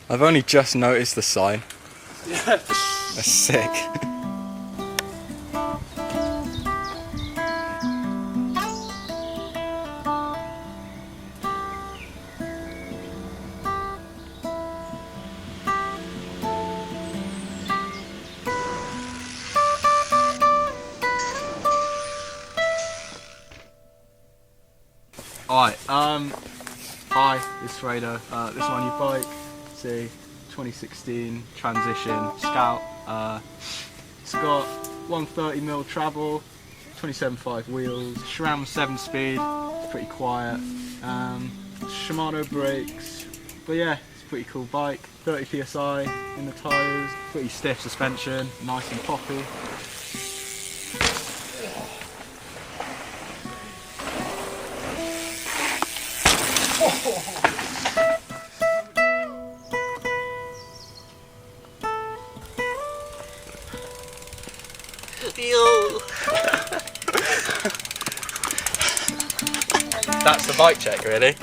I've only just noticed the sign. Yeah. That's sick. Alright, hi, it's Fredo. This is my new bike. It's a 2016 Transition Scout. It's got 130mm travel, 27.5 wheels, SRAM 7-speed, pretty quiet. Shimano brakes, but yeah, it's a pretty cool bike. 30 psi in the tyres, pretty stiff suspension, nice and poppy. That's the bike check, really.